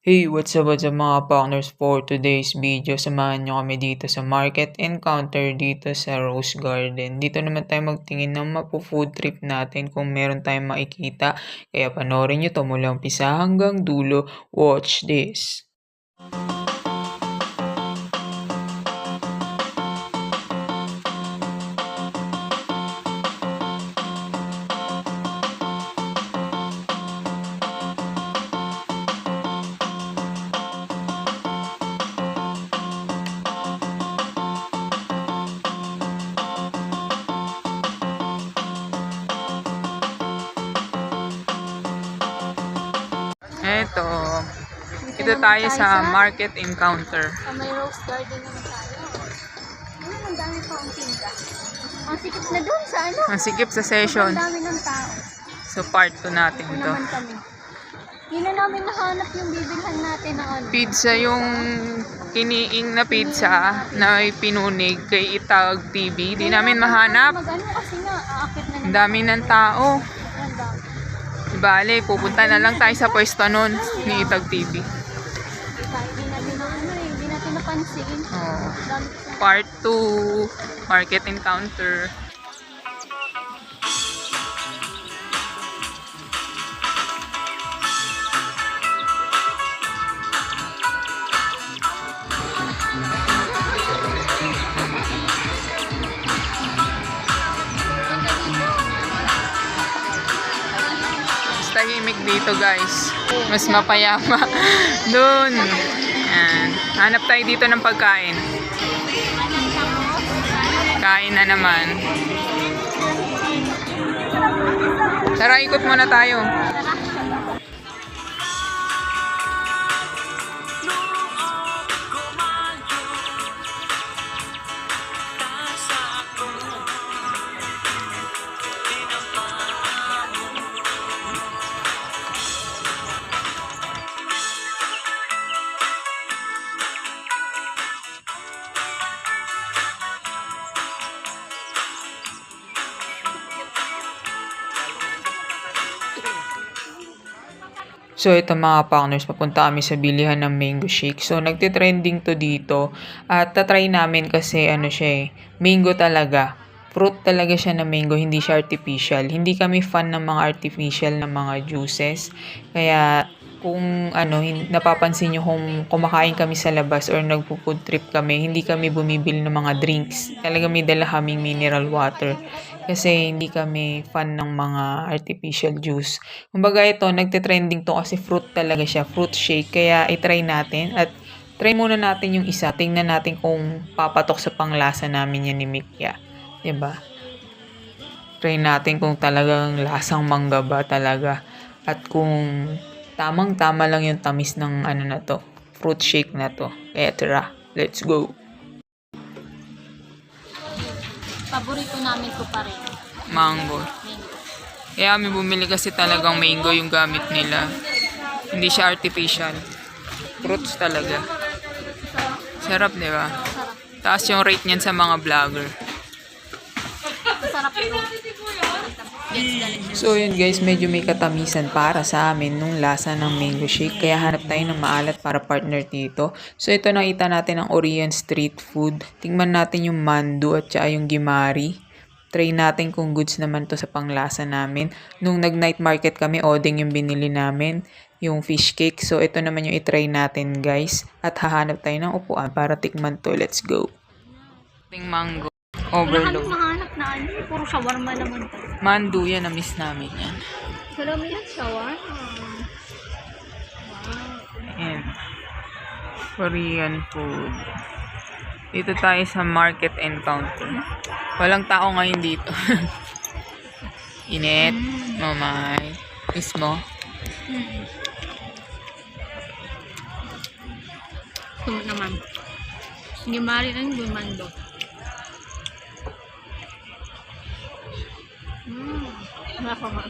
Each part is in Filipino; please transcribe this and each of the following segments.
Hey, what's up mga partners for today's video. Samahan nyo kami dito sa market encounter dito sa Rose Garden. Dito naman tayo magtingin ng mapu-food trip natin kung meron tayong makikita. Kaya panoorin nyo to mula umpisa hanggang dulo. Watch this. Eto, dito tayo sa market encounter. Sa may Rose Garden naman tayo. Ayun, ang dami pa ang tinda. Ang sikip na doon sa ano. Ang sikip sa session. Ang dami ng tao. So part 2 natin Ito to. naman kami. Hindi na namin nahanap yung bibilhan natin ng ano. Pizza, yung kiniing na pizza na pinunig kay Itag TV. Di namin mahanap. Mag-ano kasi nga, aakit na Ang dami ng tao. Ang dami. Bale, pupunta na lang tayo sa pwesto nun ni Itag TV. Kahit hindi natin na ano eh, hindi natin napansin. Oh. Ang dami kasi. Part 2, market encounter. Tahimik dito guys, mas mapayapa doon. Yan. Hanap tayo dito ng pagkain. Kain na naman. Tara, ikot muna tayo. So ito mga partners, papunta kami sa bilihan ng mango shake. So nagtitrending to dito at tatry namin kasi ano siya mango talaga. Fruit talaga siya na mango, hindi siya artificial. Hindi kami fan ng mga artificial na mga juices. Kaya kung napapansin nyo kung kumakain kami sa labas or nagpo-food trip kami, hindi kami bumibili ng mga drinks. Talaga may dala kaming mineral water. Kasi hindi kami fan ng mga artificial juice. Kumbaga ito, nagte-trending to kasi fruit talaga siya, fruit shake. Kaya i-try natin at try muna natin yung isa. Tingnan natin kung papatok sa panglasa namin yan ni Mikya. Diba? Try natin kung talagang lasang mangga ba talaga. At kung tamang-tama lang yung tamis ng na to, fruit shake na to. Kaya tara, let's go! Paborito namin ko pa rin. Mango. Kaya kami bumili kasi talagang mango yung gamit nila. Hindi siya artificial. Fruits talaga. Sarap, di ba? Taas yung rate niyan sa mga vlogger. Sarap ito. So yun guys, medyo may katamisan para sa amin nung lasa ng mango shake. Kaya hanap tayo ng maalat para partner dito. So ito nakita natin ang Orion Street Food. Tingnan natin yung mandu at saka yung gimari. Try natin kung goods naman to sa panglasa namin. Nung nag-night market kami, odeng yung binili namin. Yung fish cake. So ito naman yung itry natin guys. At hahanap tayo ng upuan para tikman to. Let's go. Mango. Overload. Wala kami mahanap na ano. Puro shawarma naman to. Mandu, yan. Na-miss namin yan. Salami ng shawarma. Ayan. Korean food. Dito tayo sa market encounter. Walang tao ngayon dito. Init. Mamay. Miss mo? Ito naman. Gimari lang yung mando. Nakaka.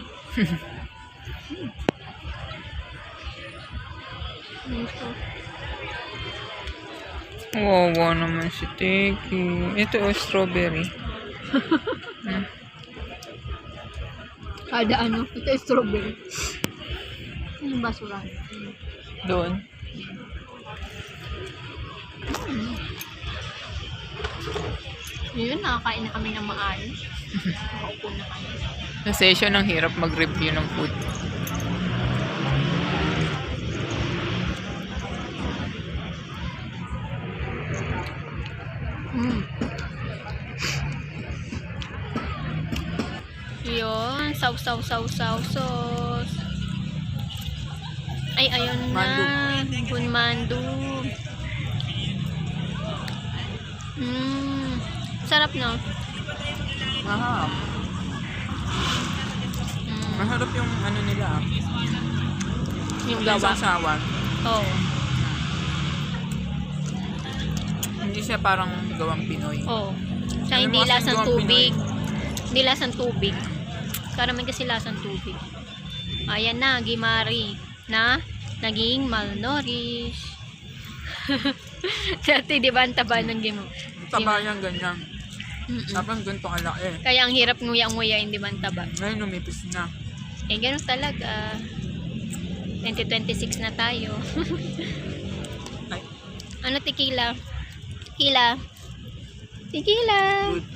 Wawa naman si Teki. Ito strawberry. Kada ano, ito strawberry. Ano yung basura? Doon. Yun, nakakain na kami ng maayos. Nakaupo na kami. Sa session, ang hirap mag-review ng food. Yun, sauce. Ay, ayun na. Bunmandu. Sarap, no? Mahap. Maharap yung ano nila. Yung gawa. Sasawan. Oo. Hindi siya parang gawang Pinoy. Oo. Siya Alam hindi mo kasi lasang gawang tubig. Pinoy. Hindi lasang tubig. Karamihan kasi lasang tubig. Ayan na, Gimari. Na, naging malnourished. Dati, di ba, ang taba ng Gimo? Taba yan, ganyan. Tapos ganito kalaki. Kaya ang hirap nguya-nguya, hindi ba ang taba? Ngayon, umipis na. Eh, ganun talaga. 2026 na tayo. Ay. Ano, tequila? Tequila. Good.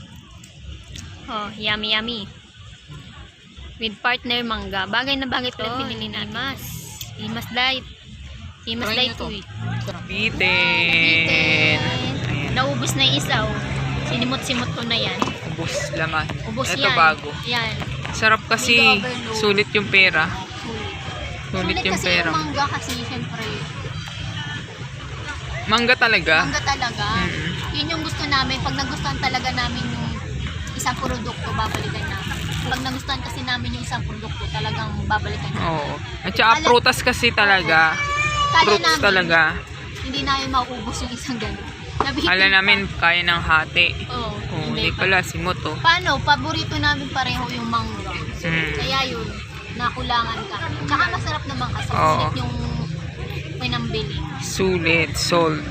Oh, yummy. With partner mangga. Bagay na bagay pala pinili natin. Imas light. Imas Try light nyo to. to. Bitin. Ayan. Naubos na yung isaw. Sinimot-simot ko na yan. Ubus laman. Ubos Ito yan. bago. Yan. Sarap kasi. Hindi overload. Sulit yung pera. Sulit yung kasi pera. yung mangga kasi siyempre. Mangga talaga. Mangga talaga. Yun yung gusto namin. Pag nagustuhan talaga namin yung isang produkto, babalikan namin. Pag nagustuhan kasi namin yung isang produkto, talagang babalikan namin. Oo. At saka prutas kasi talaga. Kaya Fruits namin, talaga. hindi namin mauubos yung isang ganun. Ala namin kaya ng hati. Oo. Oh, hindi pala si Moto. Paano? Paborito namin pareho yung mangga. Kaya yun, nakulangan ka. Tsaka masarap naman kasi. Oo. Sulit yung pinambili. Sulit, sold.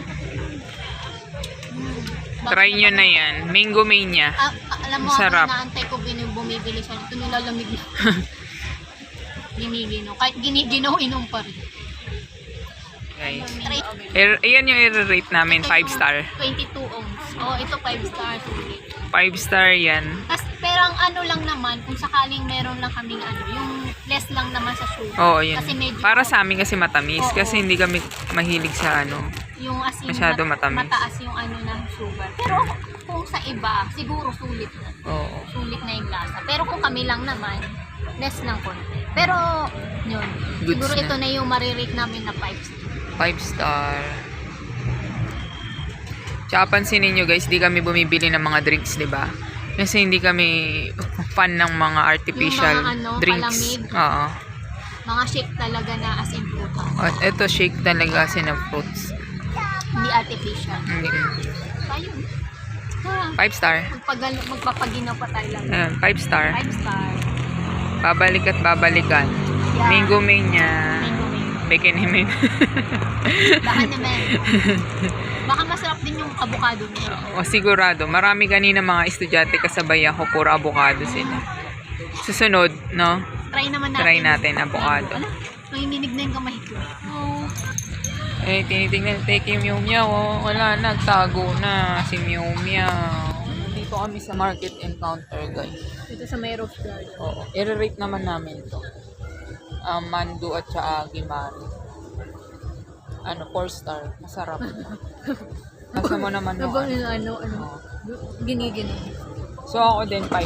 Try nyo na yan. Mango Mania. Alam mo, Sarap. ako naantay ko bumibili siya. Ito nilalamig na. Ginigino. Kahit ginigino, inom pa rin. Guys. Try. Ayan yung i-rate namin. 5 star. 22 ounce. Oo, ito 5 star. Sulit. 5 star yan. Pero ang ano lang naman, kung sakaling meron lang kaming ano, yung less lang naman sa sugar. Oo, yun. Kasi medyo, Para sa amin kasi matamis. Oo. Kasi hindi kami mahilig sa ano. yung asin masyado matamis. mataas yung ano ng sugar. Pero kung sa iba, siguro sulit na. Oo. Sulit na yung lasa. Pero kung kami lang naman, less ng konti. Pero, yun. Goods Siguro na. ito na yung marirate namin na 5 star. 5 star. Tsaka pansinin nyo guys, di kami bumibili ng mga drinks, di ba? Kasi hindi kami fan ng mga artificial Yung mga ano, drinks. palamig. Oo. Mga shake talaga na as in fruta. At ito shake talaga kasi ng fruits. Hindi artificial. Hindi. Ayun. 5 star. Magpapaginaw pa tayo lang. Ayan, 5 star. 5 star. Babalik at babalikan. Yeah. Mango Mania. Mango. Bekinimin. Baka naman. Baka masarap din yung avocado nila. O sigurado, marami kanina mga estudyante kasabay ako, puro avocado sila. Susunod, no? Try naman natin. Try natin avocado. Ala, nanginginig na yung kamay ko. Oh. Eh, tinitingnan, take yung Meow Meow, oh. Wala, nagtago na si Meow Meow. Dito kami sa market encounter, guys. Dito sa may rose garden. Oo, i-rate naman namin to. Mandu at saka Gimari. 4 star. Masarap. Nasa mo naman yung Oo. Ginigino. So ako din 5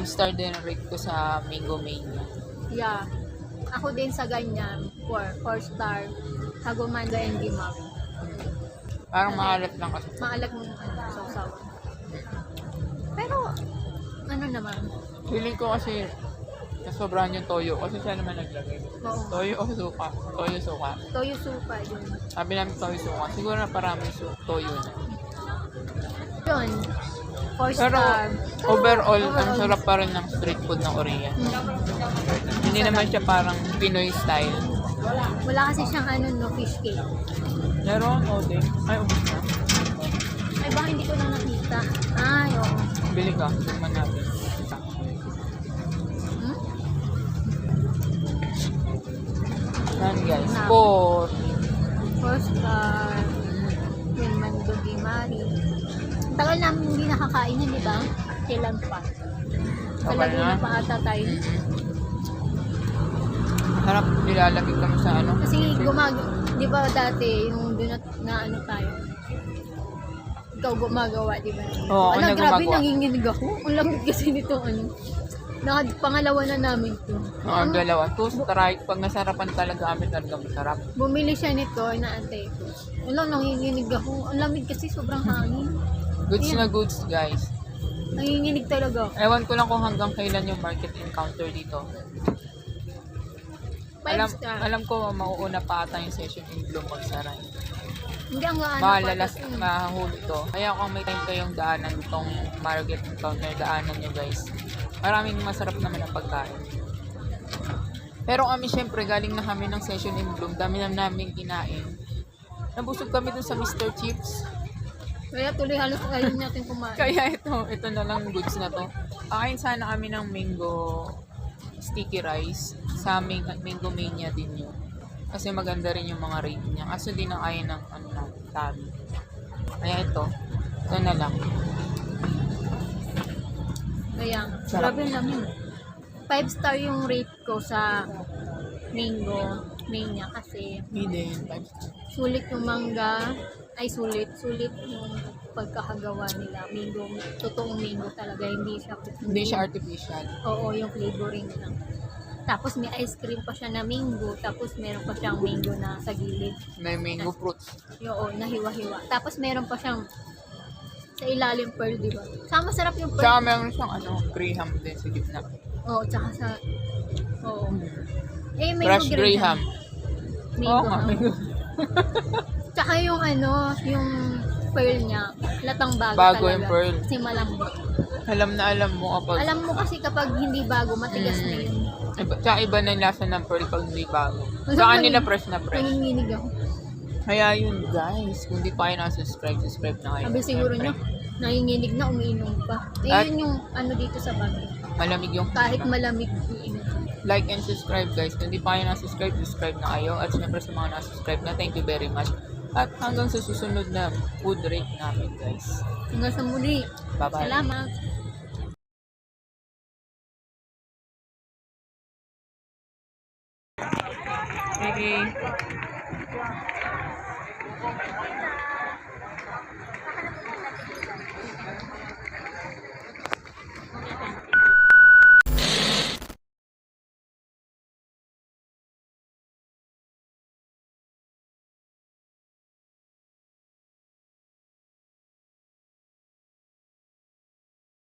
star din ang rate ko sa Mango Mania. Yeah. Ako din sa ganyan. 4 star. Hagomanda and Gimari. Parang maalat lang kasi. Maalat mo sausaw. Pero, ano naman? Feeling ko kasi nasobrahan yung toyo kasi siya naman naglagay. Oo. Toyo o suka? Toyo suka. Toyo supa yun. Sabi namin toyo suka. Siguro na parami toyo na. Yun. 4 Pero star. overall, ang sarap pa rin ng street food ng Korea. Hindi naman siya parang Pinoy style. Wala kasi siyang fish cake. Meron, din. Ay, ubus na. Ay, baka hindi ko na nakita. Ay, oo. Bili ka. Tignan natin. Yan guys. 4. kay Mari. Tagal namin hindi nakakain yun, di ba? Kailan pa? Sa Okay Laguna na. pa ata tayo. Harap, nilalagay kami sa ano. Kasi di ba dati, yung doon na ano tayo, ikaw gumagawa, di ba? Oo, ako na grabe, gumagawa. nanginginig ako. Ang lamig kasi nito, ano. Pangalawa na namin to. Oo, dalawa. Toast strike. Pag nasarapan talaga kami, talaga masarap. Bumili siya nito, inaantay ko. Wala, nanginginig ako. Ang lamig kasi, sobrang hangin. Goods Ayan. na goods, guys. Nanginginig talaga. Ewan ko lang kung hanggang kailan yung market encounter dito. Alam ko mauuna pa ata yung session in Bloom magsara. Hindi ang gaano Malalas, mahuli to. Kaya kung may time kayong daanan itong market encounter, daanan nyo guys. Maraming masarap naman ang pagkain. Pero kami syempre, galing na kami ng session in Bloom. Dami na namin kinain. Nabusog kami dun sa Mr. Chips. Kaya tuloy halos ayaw natin kumain. Kaya ito na lang goods na to. Kakain sana kami ng mango sticky rice. Sa mango mania din yun. Kasi maganda rin yung mga rate niya. Kaso di na kaya ng tabi. Kaya ito na lang. Kaya, Sarap. grabe namin. 5-star yung rate ko sa mango mania kasi Hindi. sulit yung mangga. Ay, sulit yung pagkakagawa nila. Mango, totoong mango talaga. Hindi siya artificial. Oo, yung flavoring lang. Tapos may ice cream pa siya na mango. Tapos meron pa siyang mango na sa gilid. May mango fruits. Oo, nahiwa-hiwa. Tapos meron pa siyang sa ilalim pearl, di ba? Saka masarap yung pearl. Tsaka meron siyang Graham din sa gitna. Oo, tsaka sa... Oo. Eh, mango Fresh Graham. Mango. Oo nga, mango. Tsaka yung yung pearl niya, latang bago Bago talaga. yung pearl. Kasi malambot. Alam na alam mo kapag... Alam mo kasi kapag hindi bago, matigas na yun. Tsaka iba na yung lasa ng pearl pag hindi bago. Ang Sa sarap kanila nun. fresh na fresh. Nanginginig ako. Kaya yun guys, kung di pa kayo nakasubscribe, subscribe na kayo. Sabi siguro Siyempre, niya, nanginginig na, umiinom pa. Eh, At- yun yung dito sa bagay. malamig yung Kahit malamig, iinom. like and subscribe guys. Kung di pa kayo nakasubscribe, subscribe na kayo. At syempre sa mga nakasubscribe na, thank you very much. At hanggang sa susunod na food rate namin guys. Hanggang sa muli. Bye-bye. Salamat. Okay.